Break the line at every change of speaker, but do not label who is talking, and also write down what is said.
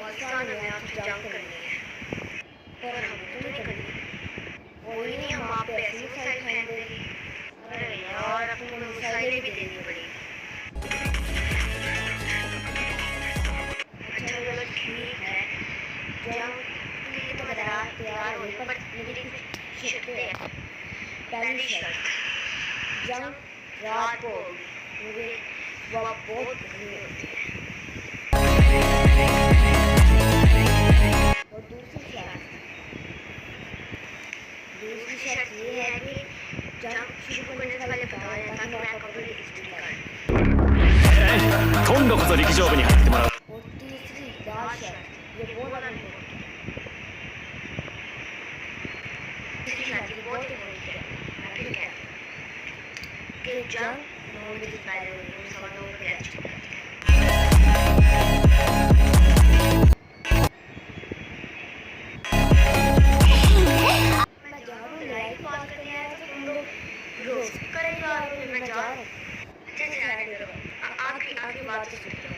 पाकिस्तान में आपसे जंग करनी है, पर हम तो नहीं करनी। कोई नहीं, हम आप पे ऐसी मिसाइल फेंक देंगे। अरे यार, अब तुम्हें मिसाइलें भी देनी पड़ेगी। अच्छा चलो ठीक है, जंग की तो तैयार होने पर मेरी कुछ शर्तें हैं। पहली शर्त, जंग रात को होगी, मुझे वह बहुत गर्मी होती है। और दूसरी शर्त ये है कि जंग शुरू करने से पहले बताया जाए ताकि मैं कभी हिस्ट्री कर।
今度こそ陸上部に入ってもらう。
और तीसरी लास्ट शर्त, ये बहुत ज्यादा इम्पोर्टेंट है। तीसरी शर्त ये बहुत इम्पोर्टेंट है, ठीक है, कि जंग 9 बजे से पहले होगी, 9:15 बजे अच्छी करते हैं। मैं जा रहा हूँ, लड़ाई की बात करने आया तो तुम लोग रोज करें जा रहे हो, मैं जा रहा हूँ। अच्छा रेडी करो, आखिरी बात तो सुन लो।